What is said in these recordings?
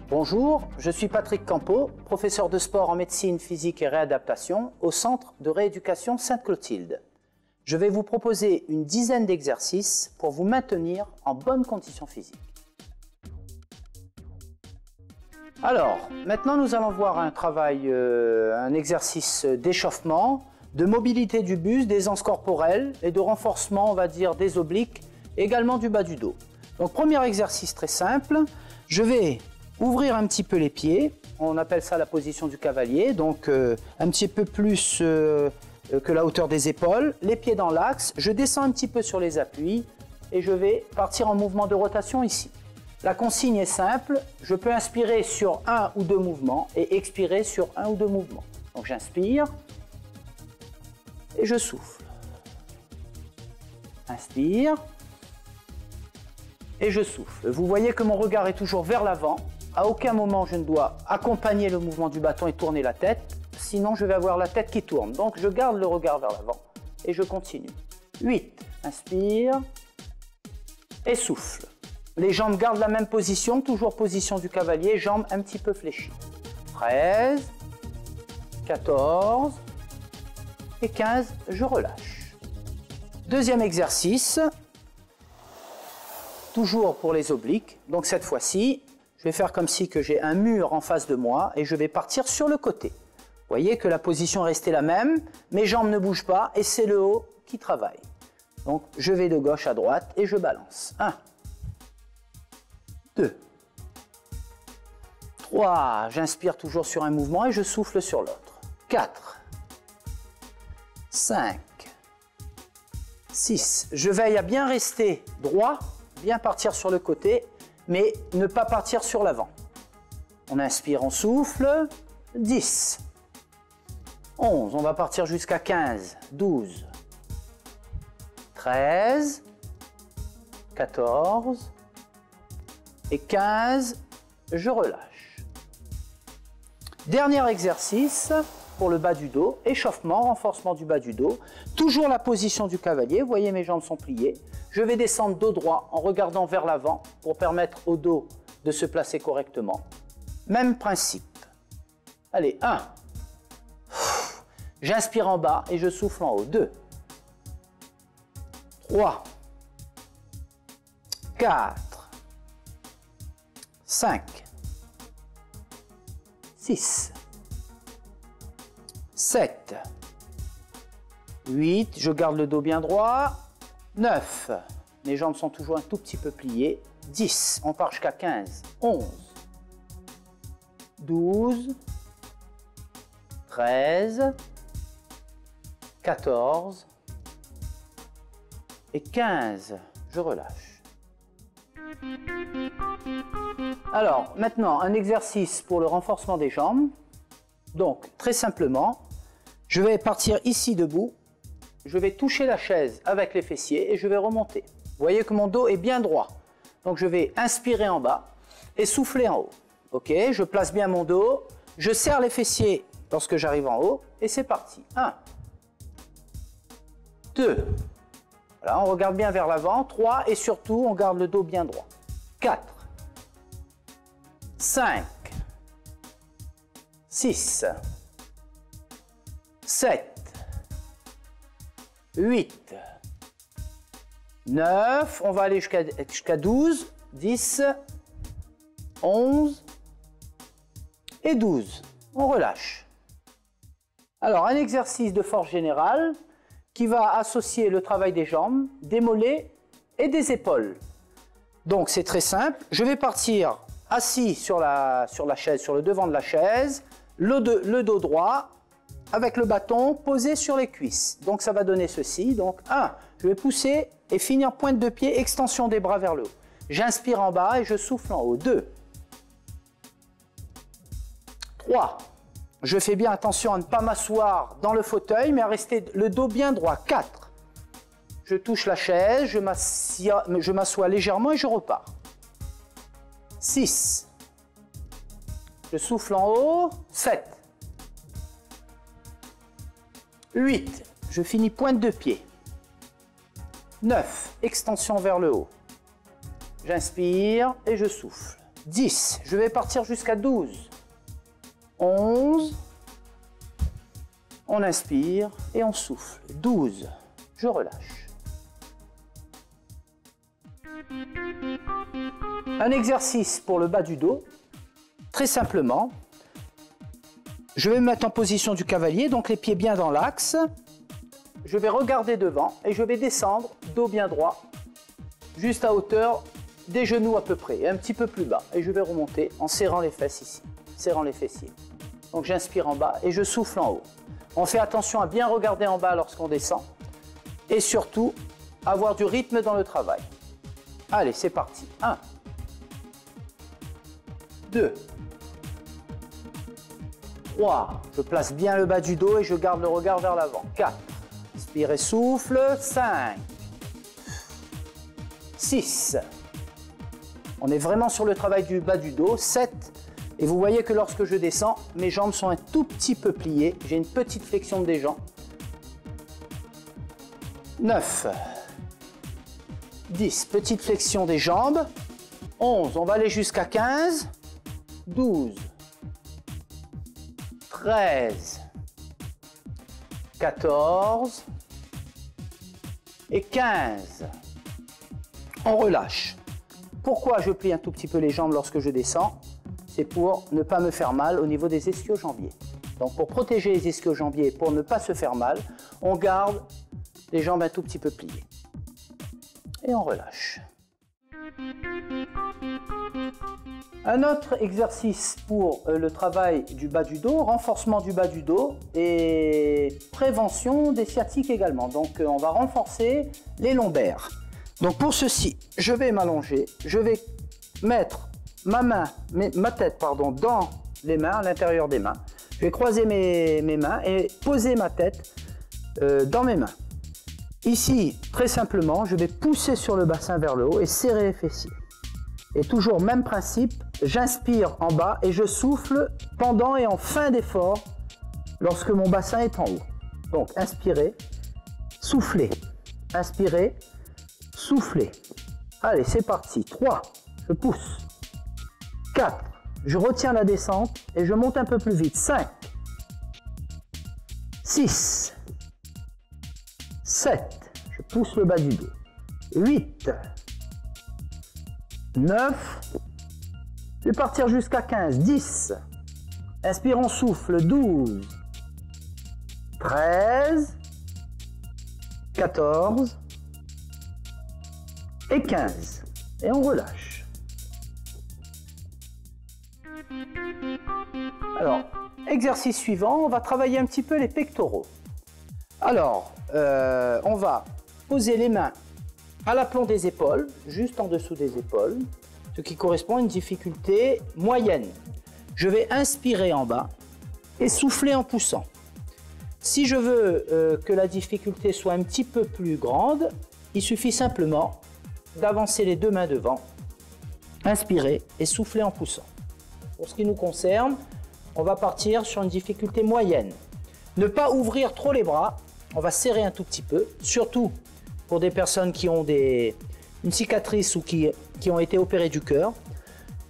Bonjour, je suis Patrick Campeau, professeur de sport en médecine physique et réadaptation au Centre de rééducation Sainte-Clotilde. Je vais vous proposer une dizaine d'exercices pour vous maintenir en bonne condition physique. Alors, maintenant nous allons voir un travail, un exercice d'échauffement, de mobilité du buste, d'aisance corporelle et de renforcement, on va dire, des obliques, également du bas du dos. Donc, premier exercice très simple, je vais ouvrir un petit peu les pieds, on appelle ça la position du cavalier, donc un petit peu plus que la hauteur des épaules, les pieds dans l'axe, je descends un petit peu sur les appuis et je vais partir en mouvement de rotation ici. La consigne est simple, je peux inspirer sur un ou deux mouvements et expirer sur un ou deux mouvements. Donc j'inspire et je souffle. Inspire et je souffle. Vous voyez que mon regard est toujours vers l'avant. À aucun moment je ne dois accompagner le mouvement du bâton et tourner la tête, sinon je vais avoir la tête qui tourne. Donc je garde le regard vers l'avant et je continue. 8, inspire et souffle. Les jambes gardent la même position, toujours position du cavalier, jambes un petit peu fléchies. 13, 14 et 15, je relâche. Deuxième exercice, toujours pour les obliques. Donc cette fois-ci, je vais faire comme si que j'ai un mur en face de moi et je vais partir sur le côté. Vous voyez que la position est restée la même, mes jambes ne bougent pas et c'est le haut qui travaille. Donc je vais de gauche à droite et je balance. 1, 2, 3, j'inspire toujours sur un mouvement et je souffle sur l'autre. 4, 5, 6, je veille à bien rester droit, bien partir sur le côté, mais ne pas partir sur l'avant. On inspire, on souffle, 10, 11, on va partir jusqu'à 15, 12, 13, 14 et 15, je relâche. Dernier exercice pour le bas du dos, échauffement, renforcement du bas du dos. Toujours la position du cavalier, vous voyez mes jambes sont pliées. Je vais descendre dos droit en regardant vers l'avant pour permettre au dos de se placer correctement. Même principe. Allez, 1. J'inspire en bas et je souffle en haut. 2. 3. 4. 5. 6. 7. 8. Je garde le dos bien droit. 9, mes jambes sont toujours un tout petit peu pliées. 10, on part jusqu'à 15. 11, 12, 13, 14 et 15. Je relâche. Alors, maintenant, un exercice pour le renforcement des jambes. Donc, très simplement, je vais partir ici debout. Je vais toucher la chaise avec les fessiers et je vais remonter. Vous voyez que mon dos est bien droit. Donc je vais inspirer en bas et souffler en haut. Ok, je place bien mon dos, je serre les fessiers lorsque j'arrive en haut et c'est parti. 1, 2, voilà, on regarde bien vers l'avant. 3 et surtout on garde le dos bien droit. 4, 5, 6, 7, 8, 9, on va aller jusqu'à 12, 10, 11 et 12. On relâche. Alors, un exercice de force générale qui va associer le travail des jambes, des mollets et des épaules. Donc, c'est très simple. Je vais partir assis sur la chaise, sur le devant de la chaise, le dos droit, avec le bâton posé sur les cuisses. Donc ça va donner ceci. Donc 1, je vais pousser et finir pointe de pied, extension des bras vers le haut. J'inspire en bas et je souffle en haut. 2, 3, je fais bien attention à ne pas m'asseoir dans le fauteuil, mais à rester le dos bien droit. 4, je touche la chaise, je m'assois légèrement et je repars. 6, je souffle en haut. 7, 8, je finis pointe de pied. 9, extension vers le haut. J'inspire et je souffle. 10. Je vais partir jusqu'à 12. 11. On inspire et on souffle. 12. Je relâche. Un exercice pour le bas du dos. Très simplement, je vais me mettre en position du cavalier, donc les pieds bien dans l'axe. Je vais regarder devant et je vais descendre, dos bien droit, juste à hauteur des genoux à peu près, et un petit peu plus bas. Et je vais remonter en serrant les fesses ici, serrant les fessiers. Donc j'inspire en bas et je souffle en haut. On fait attention à bien regarder en bas lorsqu'on descend et surtout avoir du rythme dans le travail. Allez, c'est parti. 1, 2, 3. Je place bien le bas du dos et je garde le regard vers l'avant. 4. Inspire et souffle. 5. 6. On est vraiment sur le travail du bas du dos. 7. Et vous voyez que lorsque je descends, mes jambes sont un tout petit peu pliées. J'ai une petite flexion des jambes. 9. 10. Petite flexion des jambes. 11. On va aller jusqu'à 15. 12. 13. 14. Et 15. On relâche. Pourquoi je plie un tout petit peu les jambes lorsque je descends? C'est pour ne pas me faire mal au niveau des ischio-jambiers. Donc pour protéger les ischio-jambiers, pour ne pas se faire mal, on garde les jambes un tout petit peu pliées. Et on relâche. Un autre exercice pour le travail du bas du dos, renforcement du bas du dos et prévention des sciatiques également. Donc on va renforcer les lombaires. Donc pour ceci, je vais m'allonger, je vais mettre ma tête dans les mains, à l'intérieur des mains. Je vais croiser mes mains et poser ma tête dans mes mains. Ici, très simplement, je vais pousser sur le bassin vers le haut et serrer les fessiers. Et toujours même principe, j'inspire en bas et je souffle pendant et en fin d'effort lorsque mon bassin est en haut. Donc inspirez, soufflez, inspirez, soufflez. Allez, c'est parti. 3, je pousse. 4, je retiens la descente et je monte un peu plus vite. 5, 6, 7, je pousse le bas du dos. 8, 9, je vais partir jusqu'à 15, 10, inspire, on souffle, 12, 13, 14 et 15. Et on relâche. Alors, exercice suivant, on va travailler un petit peu les pectoraux. Alors, on va poser les mains à l'aplomb des épaules, juste en dessous des épaules, ce qui correspond à une difficulté moyenne. Je vais inspirer en bas et souffler en poussant. Si je veux que la difficulté soit un petit peu plus grande, il suffit simplement d'avancer les deux mains devant, inspirer et souffler en poussant. Pour ce qui nous concerne, on va partir sur une difficulté moyenne. Ne pas ouvrir trop les bras, on va serrer un tout petit peu, surtout pour des personnes qui ont une cicatrice ou qui ont été opérées du cœur.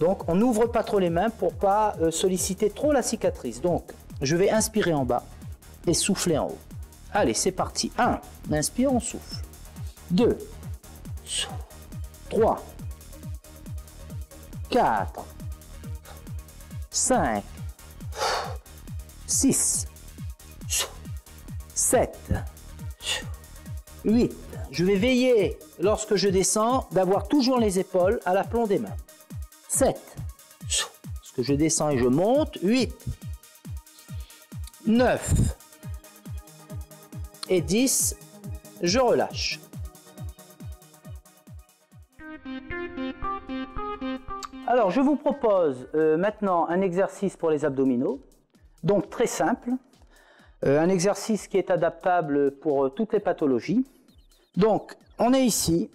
Donc on n'ouvre pas trop les mains pour ne pas solliciter trop la cicatrice. Donc je vais inspirer en bas et souffler en haut. Allez, c'est parti. 1, on inspire, on souffle. 2, 3, 4, 5, 6, 7, 8. Je vais veiller, lorsque je descends, d'avoir toujours les épaules à l'aplomb des mains. 7. Lorsque je descends et je monte. 8. 9. Et 10. Je relâche. Alors, je vous propose maintenant un exercice pour les abdominaux. Donc, très simple. Un exercice qui est adaptable pour toutes les pathologies. Donc, on est ici.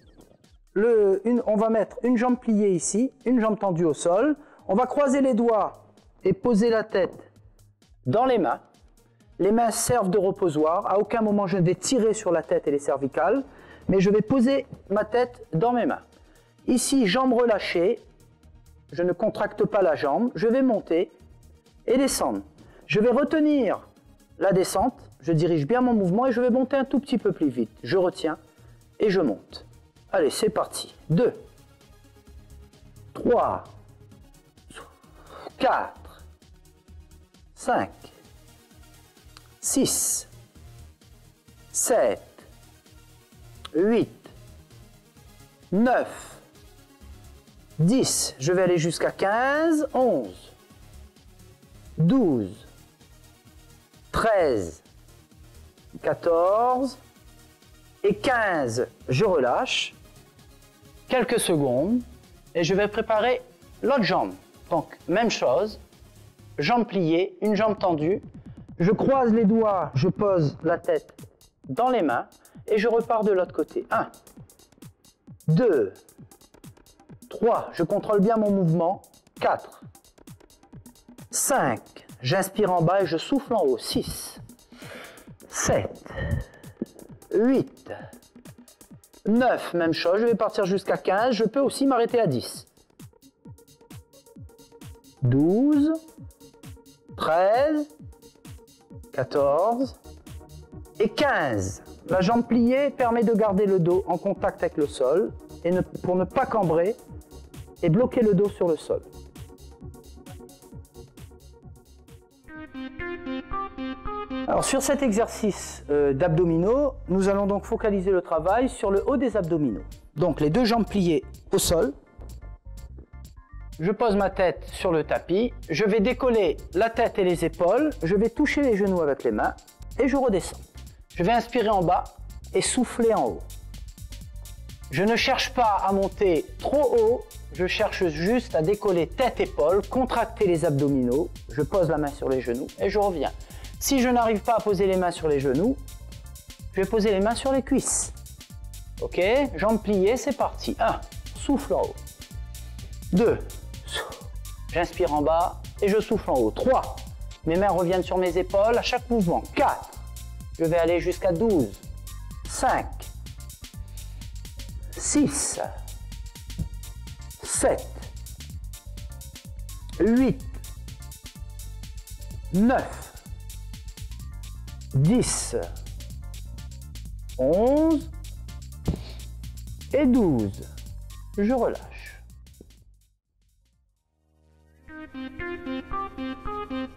On va mettre une jambe pliée ici, une jambe tendue au sol. On va croiser les doigts et poser la tête dans les mains. Les mains servent de reposoir. À aucun moment, je ne vais tirer sur la tête et les cervicales, mais je vais poser ma tête dans mes mains. Ici, jambes relâchées. je ne contracte pas la jambe, je vais monter et descendre. Je vais retenir la descente, je dirige bien mon mouvement et je vais monter un tout petit peu plus vite. Je retiens et je monte. Allez, c'est parti. 2, 3, 4, 5, 6, 7, 8, 9, 10. Je vais aller jusqu'à 15, 11, 12, 13, 14 et 15. Je relâche quelques secondes et je vais préparer l'autre jambe. Donc, même chose, jambe pliée, une jambe tendue. Je croise les doigts, je pose la tête dans les mains et je repars de l'autre côté. 1, 2, 3, je contrôle bien mon mouvement. 4, 5, j'inspire en bas et je souffle en haut. 6, 7, 8, 9, même chose, je vais partir jusqu'à 15, je peux aussi m'arrêter à 10. 12, 13, 14 et 15. La jambe pliée permet de garder le dos en contact avec le sol et pour ne pas cambrer et bloquer le dos sur le sol. Alors sur cet exercice d'abdominaux, nous allons donc focaliser le travail sur le haut des abdominaux. Donc les deux jambes pliées au sol. Je pose ma tête sur le tapis, je vais décoller la tête et les épaules, je vais toucher les genoux avec les mains et je redescends. Je vais inspirer en bas et souffler en haut. Je ne cherche pas à monter trop haut, je cherche juste à décoller tête-épaules, contracter les abdominaux, je pose la main sur les genoux et je reviens. Si je n'arrive pas à poser les mains sur les genoux, je vais poser les mains sur les cuisses. Ok, jambes pliées, c'est parti. 1, souffle en haut. 2, j'inspire en bas et je souffle en haut. 3, mes mains reviennent sur mes épaules à chaque mouvement. 4, je vais aller jusqu'à 12. 5, 6, 7, 8, 9, 10, 11 et 12. Je relâche.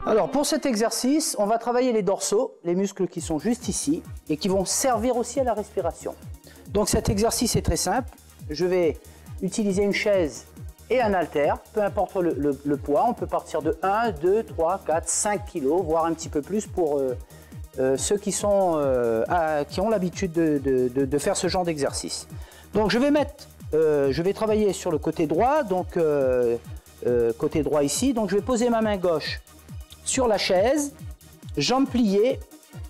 Alors pour cet exercice, on va travailler les dorsaux, les muscles qui sont juste ici et qui vont servir aussi à la respiration. Donc cet exercice est très simple. Je vais utiliser une chaise et un haltère, peu importe le poids. On peut partir de 1, 2, 3, 4, 5 kg, voire un petit peu plus pour ceux qui ont l'habitude de faire ce genre d'exercice. Donc je vais travailler sur le côté droit, donc côté droit ici. Donc je vais poser ma main gauche sur la chaise, jambes pliées,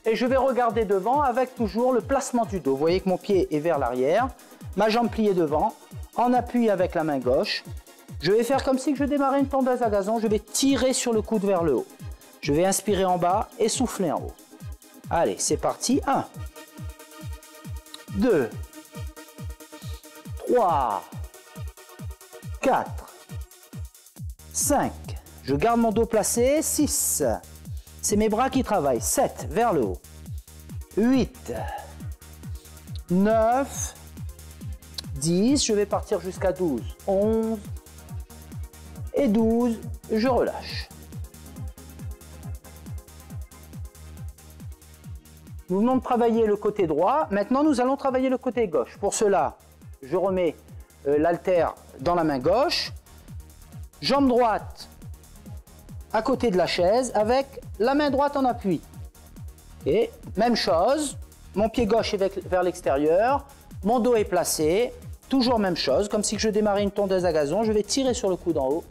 et je vais regarder devant avec toujours le placement du dos. Vous voyez que mon pied est vers l'arrière, ma jambe pliée devant, en appui avec la main gauche. Je vais faire comme si je démarrais une tondeuse à gazon, je vais tirer sur le coude vers le haut. Je vais inspirer en bas et souffler en haut. Allez, c'est parti. 1, 2, 3, 4, 5. Je garde mon dos placé. 6. C'est mes bras qui travaillent. 7, vers le haut. 8, 9, 10. Je vais partir jusqu'à 12, 11 et 12. Je relâche. Nous venons de travailler le côté droit. Maintenant, nous allons travailler le côté gauche. Pour cela, je remets l'haltère dans la main gauche. Jambe droite à côté de la chaise avec la main droite en appui. Et même chose, mon pied gauche est vers l'extérieur, mon dos est placé, toujours même chose, comme si je démarrais une tondeuse à gazon, je vais tirer sur le coude en haut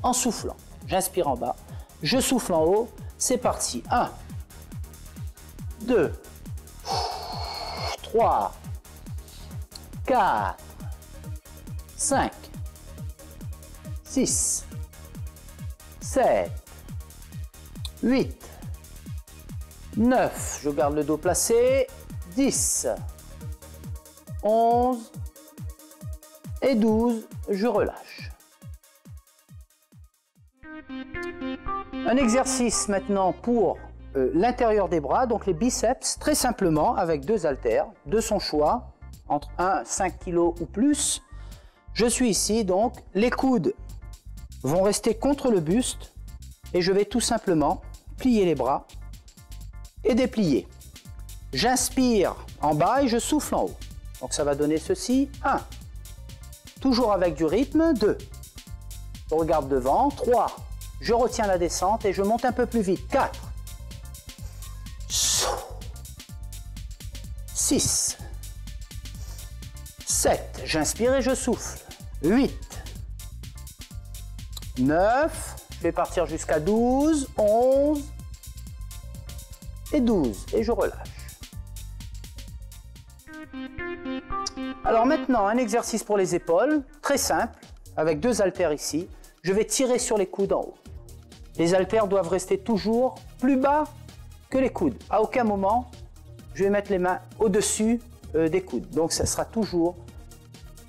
en soufflant. J'inspire en bas, je souffle en haut, c'est parti. 1, 2, 3, 4, 5, 6, 7, 8, 9, je garde le dos placé, 10, 11 et 12, je relâche. Un exercice maintenant pour l'intérieur des bras, donc les biceps, très simplement avec 2 haltères, de son choix, entre 1 5 kg ou plus. Je suis ici, donc les coudes vont rester contre le buste et je vais tout simplement plier les bras et déplier. J'inspire en bas et je souffle en haut. Donc ça va donner ceci, 1. Toujours avec du rythme, 2. Je regarde devant, 3. Je retiens la descente et je monte un peu plus vite, 4. 6. 7. J'inspire et je souffle. 8. 9. Je vais partir jusqu'à 12, 11 et 12. Et je relâche. Alors maintenant, un exercice pour les épaules, très simple, avec 2 haltères ici. Je vais tirer sur les coudes en haut. Les haltères doivent rester toujours plus bas que les coudes. À aucun moment, je vais mettre les mains au-dessus des coudes. Donc ça sera toujours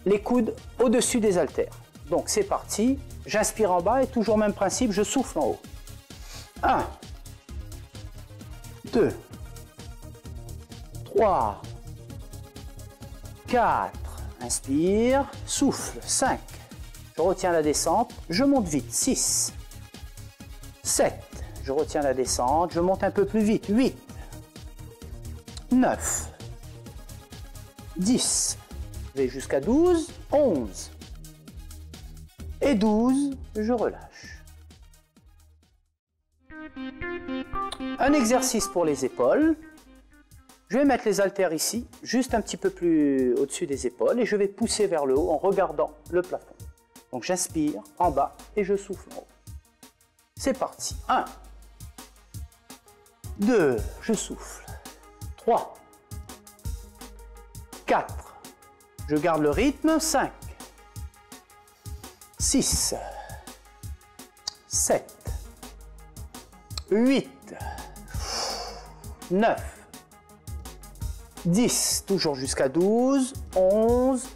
les coudes au-dessus des haltères. Donc c'est parti. J'inspire en bas et toujours même principe, je souffle en haut. 1, 2, 3, 4, inspire, souffle, 5, je retiens la descente, je monte vite, 6, 7, je retiens la descente, je monte un peu plus vite, 8, 9, 10, je vais jusqu'à 12, 11, et 12, je relâche. Un exercice pour les épaules. Je vais mettre les haltères ici, juste un petit peu plus au-dessus des épaules, et je vais pousser vers le haut en regardant le plafond. Donc j'inspire en bas et je souffle en haut. C'est parti. 1, 2, je souffle. 3, 4, je garde le rythme. 5, 6, 7, 8, 9, 10, toujours jusqu'à 12, 11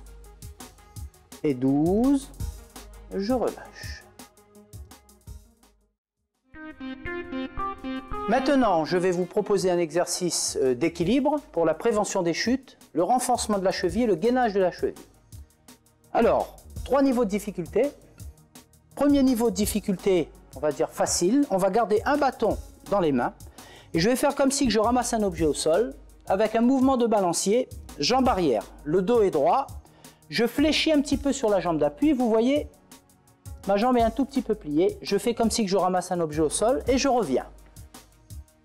et 12, je relâche. Maintenant, je vais vous proposer un exercice d'équilibre pour la prévention des chutes, le renforcement de la cheville et le gainage de la cheville. Alors, 3 niveaux de difficulté. Premier niveau de difficulté, on va dire facile. On va garder un bâton dans les mains et je vais faire comme si je ramasse un objet au sol avec un mouvement de balancier, jambe arrière. Le dos est droit. Je fléchis un petit peu sur la jambe d'appui. Vous voyez, ma jambe est un tout petit peu pliée. Je fais comme si je ramasse un objet au sol et je reviens.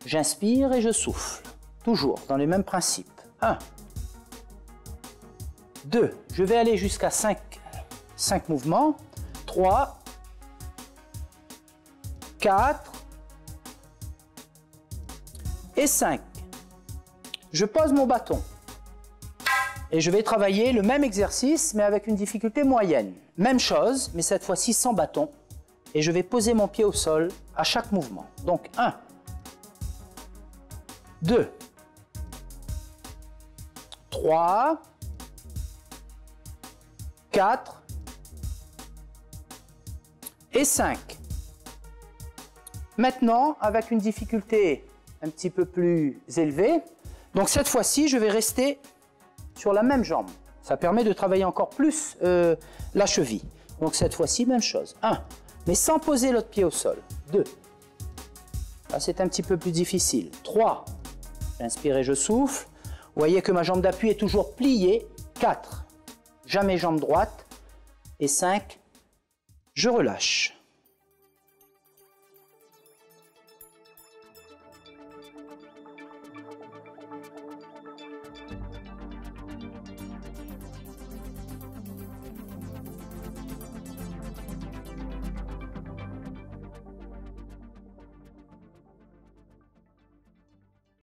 J'inspire et je souffle. Toujours dans les mêmes principes. 1, 2, je vais aller jusqu'à 5 mouvements. 3, 4 et 5. Je pose mon bâton et je vais travailler le même exercice mais avec une difficulté moyenne. Même chose, mais cette fois-ci sans bâton. Et je vais poser mon pied au sol à chaque mouvement. Donc 1, 2, 3, 4 et 5. Maintenant, avec une difficulté un petit peu plus élevée, donc cette fois-ci, je vais rester sur la même jambe. Ça permet de travailler encore plus la cheville. Donc cette fois-ci, même chose. 1, mais sans poser l'autre pied au sol. 2, là c'est un petit peu plus difficile. 3, j'inspire et je souffle. Vous voyez que ma jambe d'appui est toujours pliée. 4, jamais jambe droite. Et 5, je relâche.